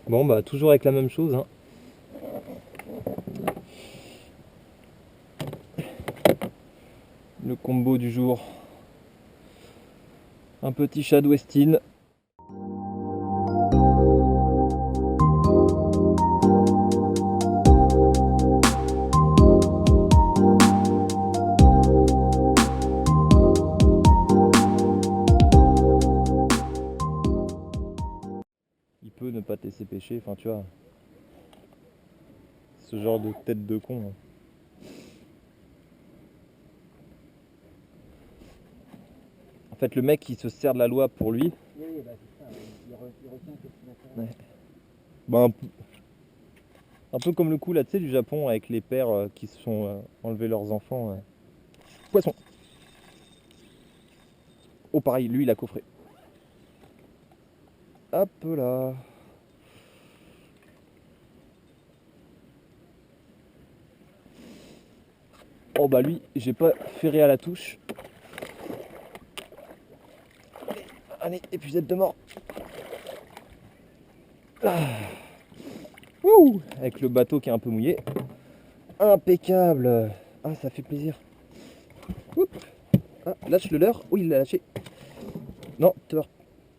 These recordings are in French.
Bon bah toujours avec la même chose, hein. Le combo du jour. Un petit Shad Westin. Il peut ne pas te laisser pêcher, enfin tu vois. Ce genre de tête de con, hein. En fait le mec il se sert de la loi pour lui. Oui, bah c'est ça, il retient que ce qu'il a fait. Ouais. Bah, un peu comme le coup là, tu sais, du Japon avec les pères qui se sont enlevés leurs enfants. Poisson. Oh pareil, lui il a coffré. Hop là. Oh bah lui, j'ai pas ferré à la touche. Allez, épuisette de mort. Ah. Ouh, avec le bateau qui est un peu mouillé. Impeccable. Ah, ça fait plaisir. Oups. Ah, lâche le leurre. Oui, il l'a lâché. Non,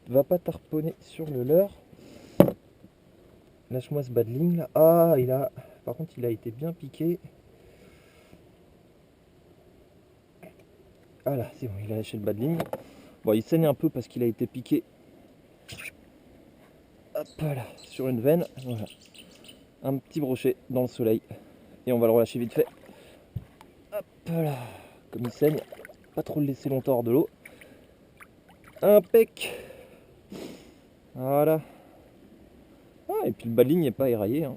va pas tarponner sur le leurre. Lâche-moi ce badling là. Ah, par contre, il a été bien piqué. Ah là, c'est bon, il a lâché le badling. Bon, il saigne un peu parce qu'il a été piqué. Hop là, sur une veine. Voilà. Un petit brochet dans le soleil. Et on va le relâcher vite fait. Hop là. Comme il saigne, pas trop le laisser longtemps hors de l'eau. Impec. Voilà. Ah, et puis le badling n'est pas éraillé, hein.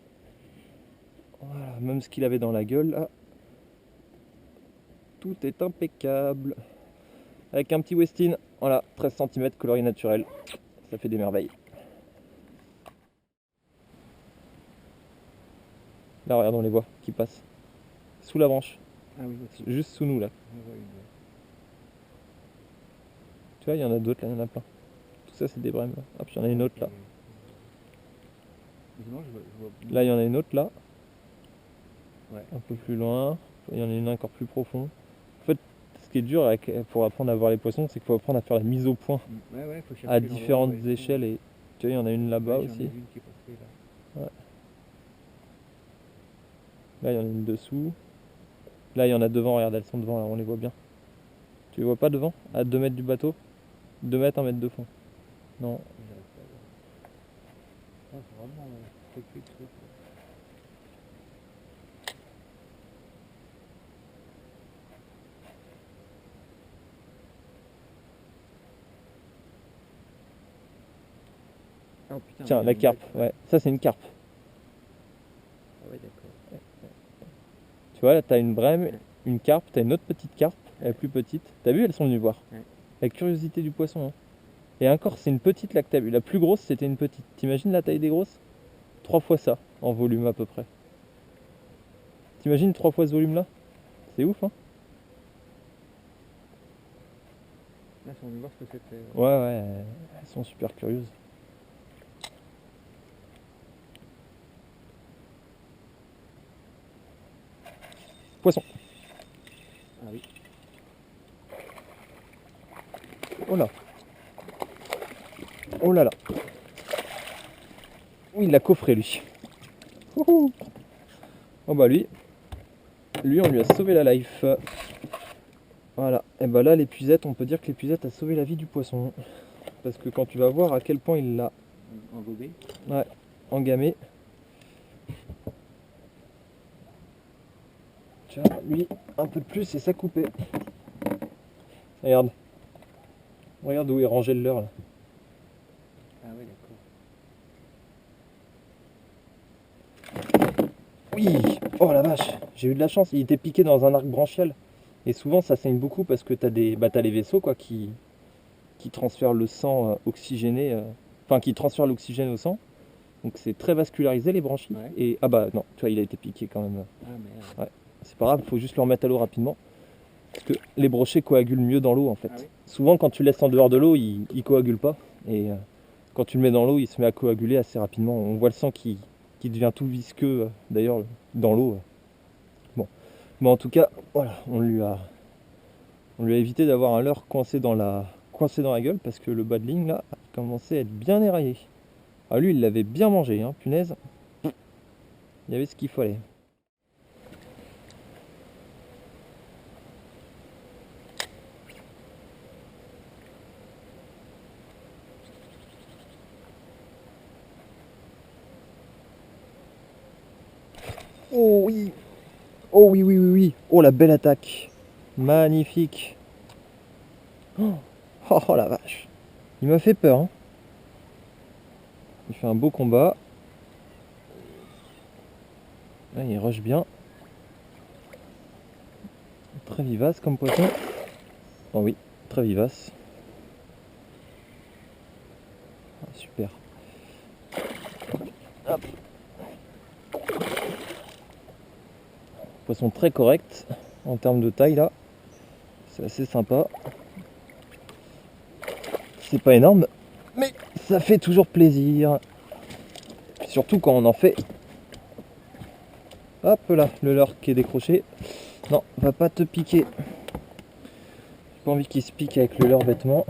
Voilà, même ce qu'il avait dans la gueule là. Tout est impeccable. Avec un petit Westin, voilà, 13 cm coloris naturel. Ça fait des merveilles. Là, regarde, on les voit qui passent. Sous la branche. Ah oui, aussi. Juste sous nous là. Tu vois, il y en a d'autres là, il y en a plein. Tout ça, c'est des brèmes là. Hop, il y en a une autre là. Là, il y en a une autre là. Ouais. Un peu plus loin. Il y en a une encore plus profond. En fait, ce qui est dur pour apprendre à voir les poissons, c'est qu'il faut apprendre à faire la mise au point Faut à différentes échelles. Et tu vois, il y en a une là-bas aussi. Ouais. Là, il y en a une dessous. Là, il y en a devant, regarde, elles sont devant, là, on les voit bien. Tu les vois pas devant? À 2 mètres du bateau? 2 mètres, 1 mètre de fond. Non. Oh, putain, Tiens, la carpe, ouais. Ça, c'est une carpe. Ah ouais, d'accord. Tu vois, là, t'as une brème, une carpe, t'as une autre petite carpe, elle est plus petite. T'as vu, elles sont venues voir. Ouais. La curiosité du poisson, hein. Et encore, c'est une petite là que t'as vu. La plus grosse, c'était une petite. T'imagines la taille des grosses? 3 fois ça, en volume à peu près. T'imagines 3 fois ce volume-là? C'est ouf, hein? Là, on va voir ce que c'était. Ouais, ouais, elles sont super curieuses. Poisson. Ah oui. Oh là. Oh là là. Oui, il l'a coffré, lui. Wouhou. Oh bah lui, on lui a sauvé la life. Voilà. Et bah là, l'épuisette, on peut dire que l'épuisette a sauvé la vie du poisson. Parce que quand tu vas voir à quel point il l'a Engobé. ouais, engamé. Tu vois, lui, un peu de plus et ça coupait. Regarde. Regarde où est rangé le leurre là. Ah ouais, d'accord. Oui. Oh la vache. J'ai eu de la chance. Il était piqué dans un arc branchial. Et souvent ça saigne beaucoup parce que t'as les vaisseaux quoi qui transfèrent le sang oxygéné. Enfin qui transfèrent l'oxygène au sang. Donc c'est très vascularisé les branchies. Ouais. Et ah bah non, tu vois il a été piqué quand même. Ah merde. Ouais. C'est pas grave, il faut juste le remettre à l'eau rapidement. Parce que les brochets coagulent mieux dans l'eau en fait. Ah oui. Souvent quand tu laisses en dehors de l'eau, ils coagulent pas. Et quand tu le mets dans l'eau, il se met à coaguler assez rapidement. On voit le sang qui devient tout visqueux, d'ailleurs, dans l'eau. Bon. Mais en tout cas, voilà, on lui a évité d'avoir un leurre coincé dans la gueule, parce que le bas de ligne, là, commençait à être bien éraillé. Ah, lui, il l'avait bien mangé, hein, punaise. Il y avait ce qu'il fallait. Oh oui! Oh oui, oui, oui, oui! Oh, la belle attaque! Magnifique! Oh, oh la vache! Il m'a fait peur, hein. Il fait un beau combat. Là, il rush bien. Très vivace comme poisson. Oh oui, très vivace. Ah, super. Hop. Poisson très correct en termes de taille là. C'est assez sympa. C'est pas énorme, mais ça fait toujours plaisir. Surtout quand on en fait. Hop là, le leurre qui est décroché. Non, va pas te piquer. J'ai pas envie qu'il se pique avec le leurre bêtement.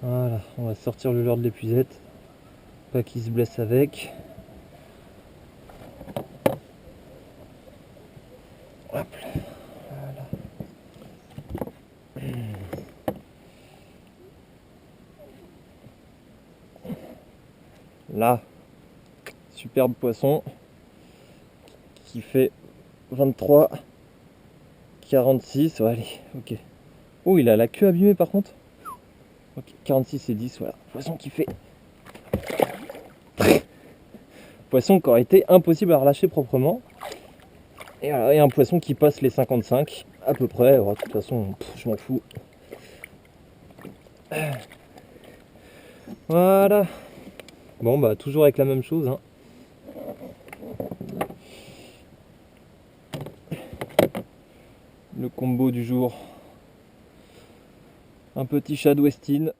Voilà, on va sortir le leurre de l'épuisette. Pas qu'il se blesse avec. Hop là. Voilà. Là, superbe poisson qui fait 23, 46, ouais, allez, ok. Oh, il a la queue abîmée par contre. Ok, 46 et 10, voilà. Poisson qui fait... Poisson qui aurait été impossible à relâcher proprement. Et voilà, et un poisson qui passe les 55, à peu près. Alors, de toute façon, je m'en fous. Voilà. Bon, bah, toujours avec la même chose, hein. Le combo du jour. Un petit Shad Westin.